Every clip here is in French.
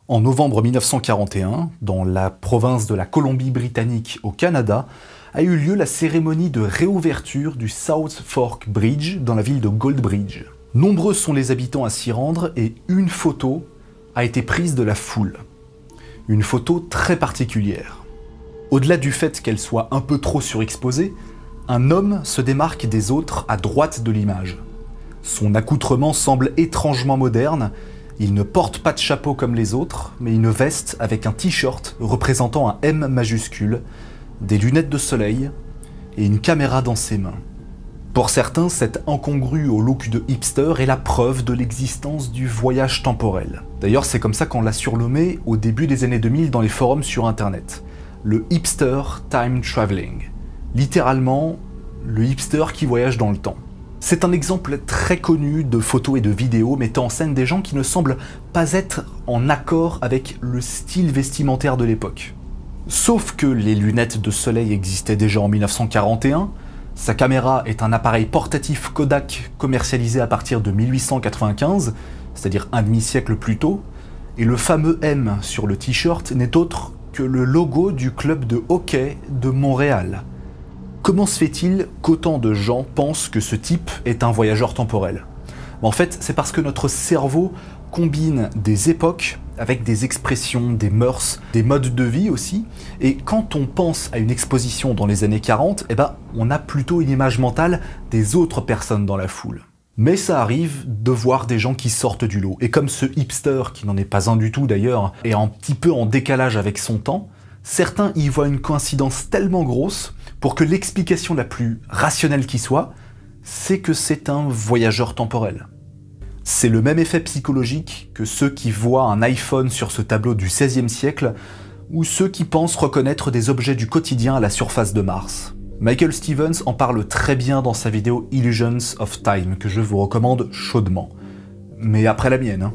En novembre 1941, dans la province de la Colombie-Britannique au Canada, a eu lieu la cérémonie de réouverture du South Fork Bridge dans la ville de Goldbridge. Nombreux sont les habitants à s'y rendre et une photo a été prise de la foule. Une photo très particulière. Au-delà du fait qu'elle soit un peu trop surexposée, un homme se démarque des autres à droite de l'image. Son accoutrement semble étrangement moderne, il ne porte pas de chapeau comme les autres, mais une veste avec un t-shirt représentant un M majuscule, des lunettes de soleil et une caméra dans ses mains. Pour certains, cette incongrue au look de hipster est la preuve de l'existence du voyage temporel. D'ailleurs, c'est comme ça qu'on l'a surnommé au début des années 2000 dans les forums sur internet. Le hipster time traveling. Littéralement, le hipster qui voyage dans le temps. C'est un exemple très connu de photos et de vidéos mettant en scène des gens qui ne semblent pas être en accord avec le style vestimentaire de l'époque. Sauf que les lunettes de soleil existaient déjà en 1941, sa caméra est un appareil portatif Kodak commercialisé à partir de 1895, c'est-à-dire un demi-siècle plus tôt, et le fameux M sur le t-shirt n'est autre que le logo du club de hockey de Montréal. Comment se fait-il qu'autant de gens pensent que ce type est un voyageur temporel? En fait, c'est parce que notre cerveau combine des époques avec des expressions, des mœurs, des modes de vie aussi, et quand on pense à une exposition dans les années 40, on a plutôt une image mentale des autres personnes dans la foule. Mais ça arrive de voir des gens qui sortent du lot, et comme ce hipster, qui n'en est pas un du tout d'ailleurs, est un petit peu en décalage avec son temps, certains y voient une coïncidence tellement grosse pour que l'explication la plus rationnelle qui soit, c'est que c'est un voyageur temporel. C'est le même effet psychologique que ceux qui voient un iPhone sur ce tableau du XVIe siècle ou ceux qui pensent reconnaître des objets du quotidien à la surface de Mars. Michael Stevens en parle très bien dans sa vidéo Illusions of Time, que je vous recommande chaudement. Mais après la mienne, hein.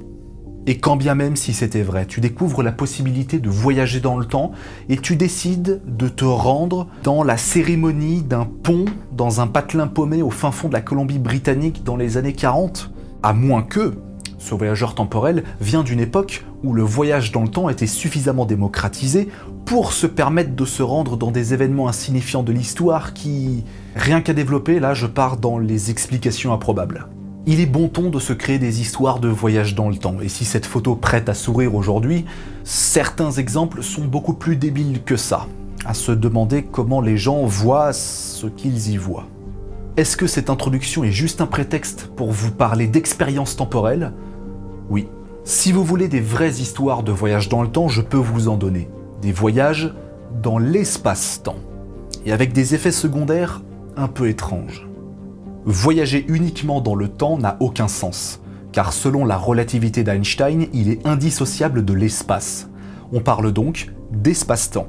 Et quand bien même si c'était vrai, tu découvres la possibilité de voyager dans le temps et tu décides de te rendre dans la cérémonie d'un pont dans un patelin paumé au fin fond de la Colombie-Britannique dans les années 40. À moins que ce voyageur temporel vient d'une époque où le voyage dans le temps était suffisamment démocratisé pour se permettre de se rendre dans des événements insignifiants de l'histoire qui, rien qu'à développer, là je pars dans les explications improbables. Il est bon ton de se créer des histoires de voyage dans le temps, et si cette photo prête à sourire aujourd'hui, certains exemples sont beaucoup plus débiles que ça, à se demander comment les gens voient ce qu'ils y voient. Est-ce que cette introduction est juste un prétexte pour vous parler d'expériences temporelles? Oui. Si vous voulez des vraies histoires de voyage dans le temps, je peux vous en donner. Des voyages dans l'espace-temps, et avec des effets secondaires un peu étranges. Voyager uniquement dans le temps n'a aucun sens, car selon la relativité d'Einstein, il est indissociable de l'espace. On parle donc d'espace-temps.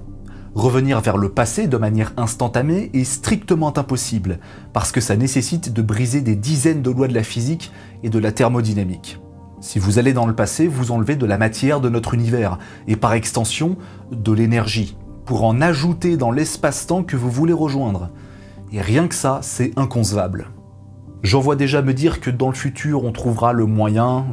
Revenir vers le passé de manière instantanée est strictement impossible, parce que ça nécessite de briser des dizaines de lois de la physique et de la thermodynamique. Si vous allez dans le passé, vous enlevez de la matière de notre univers, et par extension, de l'énergie, pour en ajouter dans l'espace-temps que vous voulez rejoindre. Et rien que ça, c'est inconcevable. J'en vois déjà me dire que dans le futur, on trouvera le moyen.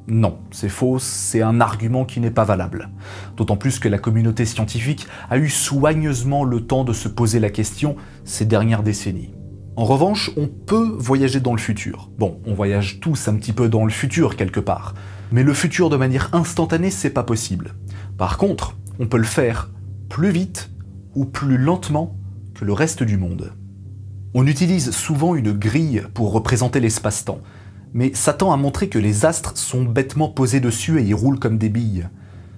Non, c'est faux, c'est un argument qui n'est pas valable. D'autant plus que la communauté scientifique a eu soigneusement le temps de se poser la question ces dernières décennies. En revanche, on peut voyager dans le futur. Bon, on voyage tous un petit peu dans le futur quelque part. Mais le futur de manière instantanée, c'est pas possible. Par contre, on peut le faire plus vite ou plus lentement que le reste du monde. On utilise souvent une grille pour représenter l'espace-temps, mais ça tend à montrer que les astres sont bêtement posés dessus et y roulent comme des billes.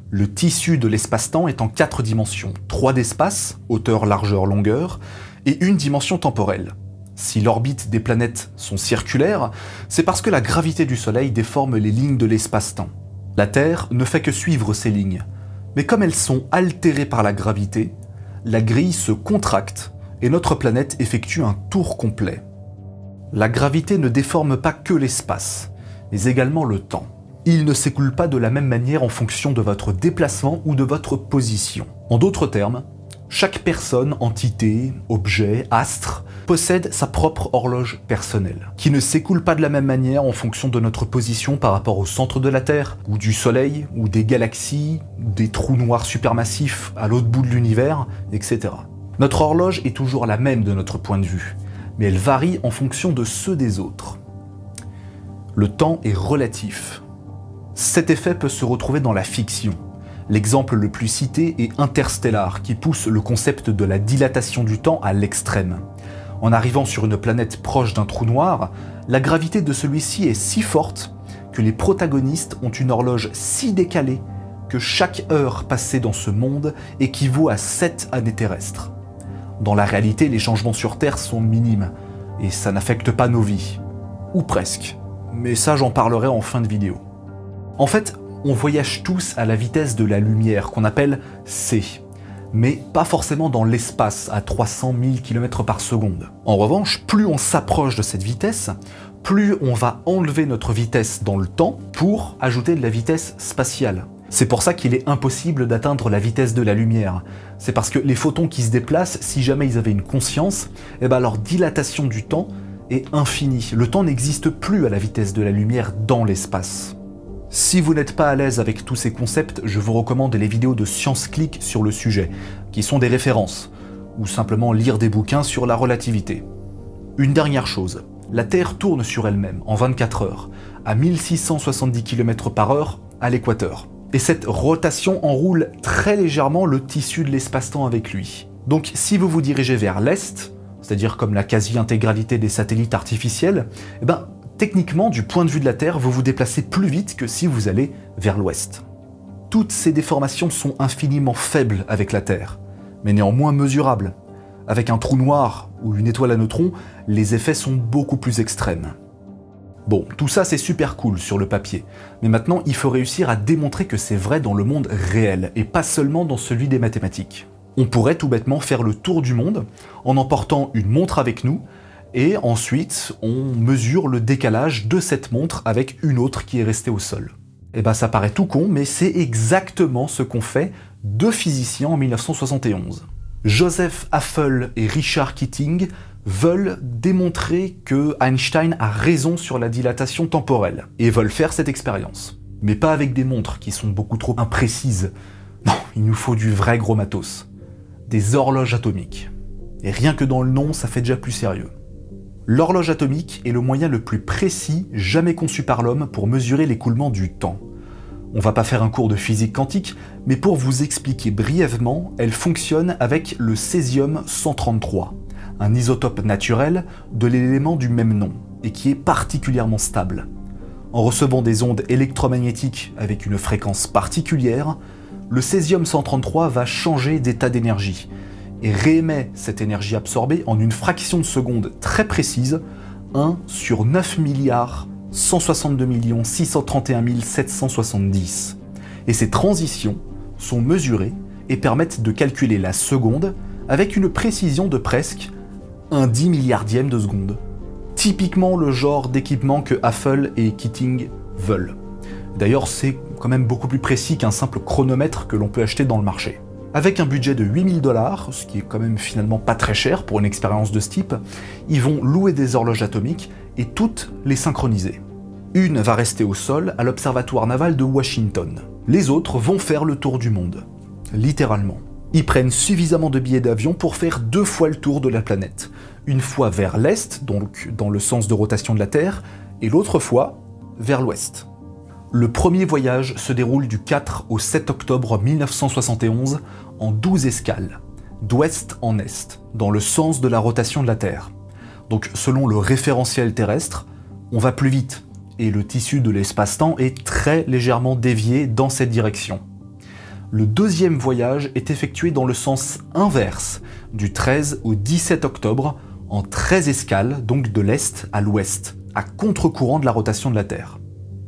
Le tissu de l'espace-temps est en 4 dimensions, 3 d'espace, hauteur, largeur, longueur, et une dimension temporelle. Si l'orbite des planètes sont circulaires, c'est parce que la gravité du Soleil déforme les lignes de l'espace-temps. La Terre ne fait que suivre ces lignes, mais comme elles sont altérées par la gravité, la grille se contracte et notre planète effectue un tour complet. La gravité ne déforme pas que l'espace, mais également le temps. Il ne s'écoule pas de la même manière en fonction de votre déplacement ou de votre position. En d'autres termes, chaque personne, entité, objet, astre possède sa propre horloge personnelle, qui ne s'écoule pas de la même manière en fonction de notre position par rapport au centre de la Terre, ou du Soleil, ou des galaxies, des trous noirs supermassifs à l'autre bout de l'univers, etc. Notre horloge est toujours la même de notre point de vue, mais elle varie en fonction de ceux des autres. Le temps est relatif. Cet effet peut se retrouver dans la fiction. L'exemple le plus cité est Interstellar, qui pousse le concept de la dilatation du temps à l'extrême. En arrivant sur une planète proche d'un trou noir, la gravité de celui-ci est si forte que les protagonistes ont une horloge si décalée que chaque heure passée dans ce monde équivaut à 7 années terrestres. Dans la réalité, les changements sur Terre sont minimes, et ça n'affecte pas nos vies. Ou presque. Mais ça, j'en parlerai en fin de vidéo. En fait, on voyage tous à la vitesse de la lumière, qu'on appelle c, mais pas forcément dans l'espace à 300 000 km par seconde. En revanche, plus on s'approche de cette vitesse, plus on va enlever notre vitesse dans le temps pour ajouter de la vitesse spatiale. C'est pour ça qu'il est impossible d'atteindre la vitesse de la lumière. C'est parce que les photons qui se déplacent, si jamais ils avaient une conscience, leur dilatation du temps est infinie. Le temps n'existe plus à la vitesse de la lumière dans l'espace. Si vous n'êtes pas à l'aise avec tous ces concepts, je vous recommande les vidéos de ScienceClick sur le sujet, qui sont des références, ou simplement lire des bouquins sur la relativité. Une dernière chose, la Terre tourne sur elle-même en 24 heures, à 1670 km/h à l'équateur. Et cette rotation enroule très légèrement le tissu de l'espace-temps avec lui. Donc si vous vous dirigez vers l'Est, c'est-à-dire comme la quasi-intégralité des satellites artificiels, techniquement, du point de vue de la Terre, vous vous déplacez plus vite que si vous allez vers l'Ouest. Toutes ces déformations sont infiniment faibles avec la Terre, mais néanmoins mesurables. Avec un trou noir ou une étoile à neutrons, les effets sont beaucoup plus extrêmes. Bon, tout ça c'est super cool sur le papier, mais maintenant il faut réussir à démontrer que c'est vrai dans le monde réel, et pas seulement dans celui des mathématiques. On pourrait tout bêtement faire le tour du monde en emportant une montre avec nous, et ensuite on mesure le décalage de cette montre avec une autre qui est restée au sol. Ça paraît tout con, mais c'est exactement ce qu'ont fait deux physiciens en 1971. Joseph Haffel et Richard Keating veulent démontrer que Einstein a raison sur la dilatation temporelle, et veulent faire cette expérience. Mais pas avec des montres qui sont beaucoup trop imprécises. Non, il nous faut du vrai gros matos. Des horloges atomiques. Et rien que dans le nom, ça fait déjà plus sérieux. L'horloge atomique est le moyen le plus précis jamais conçu par l'homme pour mesurer l'écoulement du temps. On va pas faire un cours de physique quantique, mais pour vous expliquer brièvement, elle fonctionne avec le césium-133, un isotope naturel de l'élément du même nom, et qui est particulièrement stable. En recevant des ondes électromagnétiques avec une fréquence particulière, le césium-133 va changer d'état d'énergie, et réémet cette énergie absorbée en une fraction de seconde très précise, 1 sur 9 milliards 162 631 770. Et ces transitions sont mesurées et permettent de calculer la seconde avec une précision de presque un 10 milliardième de seconde. Typiquement le genre d'équipement que Haffel et Keating veulent. D'ailleurs, c'est quand même beaucoup plus précis qu'un simple chronomètre que l'on peut acheter dans le marché. Avec un budget de 8 000 $, ce qui est quand même finalement pas très cher pour une expérience de ce type, ils vont louer des horloges atomiques et toutes les synchroniser. Une va rester au sol à l'Observatoire naval de Washington. Les autres vont faire le tour du monde. Littéralement. Ils prennent suffisamment de billets d'avion pour faire 2 fois le tour de la planète. Une fois vers l'Est, donc dans le sens de rotation de la Terre, et l'autre fois vers l'Ouest. Le premier voyage se déroule du 4 au 7 octobre 1971 en 12 escales, d'ouest en est, dans le sens de la rotation de la Terre. Donc selon le référentiel terrestre, on va plus vite, et le tissu de l'espace-temps est très légèrement dévié dans cette direction. Le deuxième voyage est effectué dans le sens inverse, du 13 au 17 octobre, en 13 escales, donc de l'est à l'ouest, à contre-courant de la rotation de la Terre.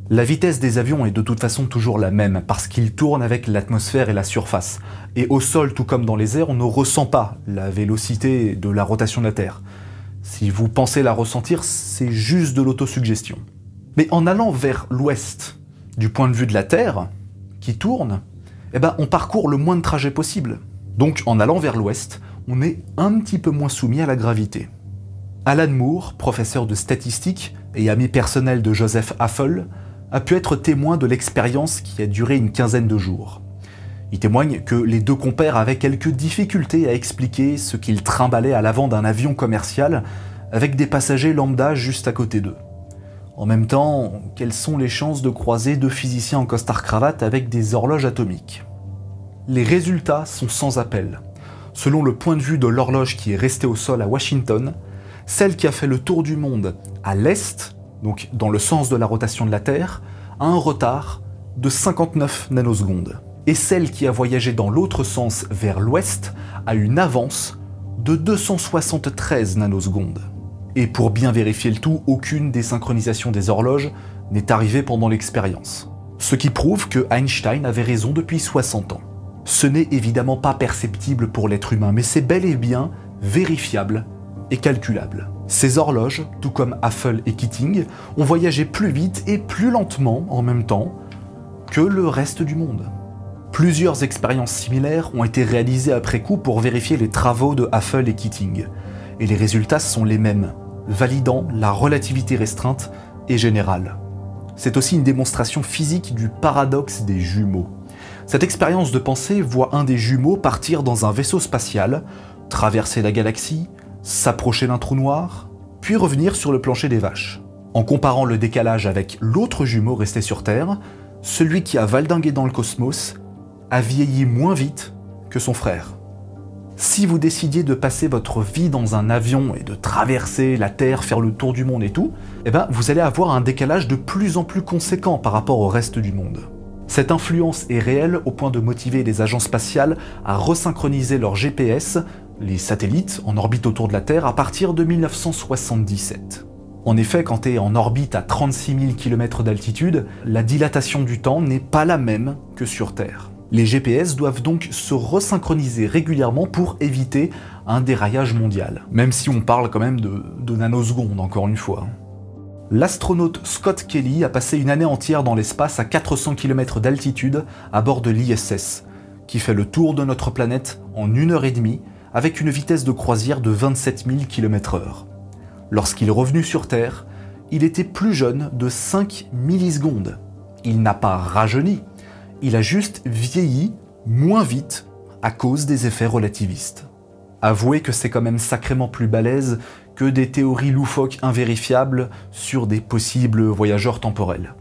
La vitesse des avions est de toute façon toujours la même, parce qu'ils tournent avec l'atmosphère et la surface. Et au sol, tout comme dans les airs, on ne ressent pas la vélocité de la rotation de la Terre. Si vous pensez la ressentir, c'est juste de l'autosuggestion. Mais en allant vers l'ouest, du point de vue de la Terre, qui tourne, on parcourt le moins de trajets possible. Donc en allant vers l'ouest, on est un petit peu moins soumis à la gravité. Alan Moore, professeur de statistique et ami personnel de Joseph Haffel, a pu être témoin de l'expérience qui a duré une quinzaine de jours. Il témoigne que les deux compères avaient quelques difficultés à expliquer ce qu'ils trimballaient à l'avant d'un avion commercial avec des passagers lambda juste à côté d'eux. En même temps, quelles sont les chances de croiser deux physiciens en costard-cravate avec des horloges atomiques? Les résultats sont sans appel. Selon le point de vue de l'horloge qui est restée au sol à Washington, celle qui a fait le tour du monde à l'est, donc dans le sens de la rotation de la Terre, a un retard de 59 nanosecondes. Et celle qui a voyagé dans l'autre sens vers l'ouest a une avance de 273 nanosecondes. Et pour bien vérifier le tout, aucune désyncronisation des horloges n'est arrivée pendant l'expérience. Ce qui prouve que Einstein avait raison depuis 60 ans. Ce n'est évidemment pas perceptible pour l'être humain, mais c'est bel et bien vérifiable et calculable. Ces horloges, tout comme Haffel et Keating, ont voyagé plus vite et plus lentement en même temps que le reste du monde. Plusieurs expériences similaires ont été réalisées après coup pour vérifier les travaux de Haffel et Keating, et les résultats sont les mêmes, validant la relativité restreinte et générale. C'est aussi une démonstration physique du paradoxe des jumeaux. Cette expérience de pensée voit un des jumeaux partir dans un vaisseau spatial, traverser la galaxie, s'approcher d'un trou noir, puis revenir sur le plancher des vaches. En comparant le décalage avec l'autre jumeau resté sur Terre, celui qui a valdingué dans le cosmos a vieilli moins vite que son frère. Si vous décidiez de passer votre vie dans un avion et de traverser la Terre, faire le tour du monde et tout, vous allez avoir un décalage de plus en plus conséquent par rapport au reste du monde. Cette influence est réelle au point de motiver les agences spatiales à resynchroniser leur GPS, les satellites en orbite autour de la Terre, à partir de 1977. En effet, quand tu es en orbite à 36 000 km d'altitude, la dilatation du temps n'est pas la même que sur Terre. Les GPS doivent donc se resynchroniser régulièrement pour éviter un déraillage mondial. Même si on parle quand même de nanosecondes, encore une fois. L'astronaute Scott Kelly a passé une année entière dans l'espace à 400 km d'altitude à bord de l'ISS, qui fait le tour de notre planète en 1h30 avec une vitesse de croisière de 27 000 km/h. Lorsqu'il est revenu sur Terre, il était plus jeune de 5 millisecondes. Il n'a pas rajeuni, il a juste vieilli moins vite à cause des effets relativistes. Avouez que c'est quand même sacrément plus balèze que des théories loufoques invérifiables sur des possibles voyageurs temporels.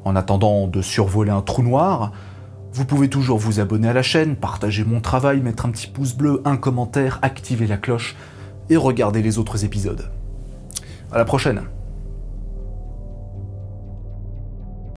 En attendant de survoler un trou noir, vous pouvez toujours vous abonner à la chaîne, partager mon travail, mettre un petit pouce bleu, un commentaire, activer la cloche et regarder les autres épisodes. À la prochaine!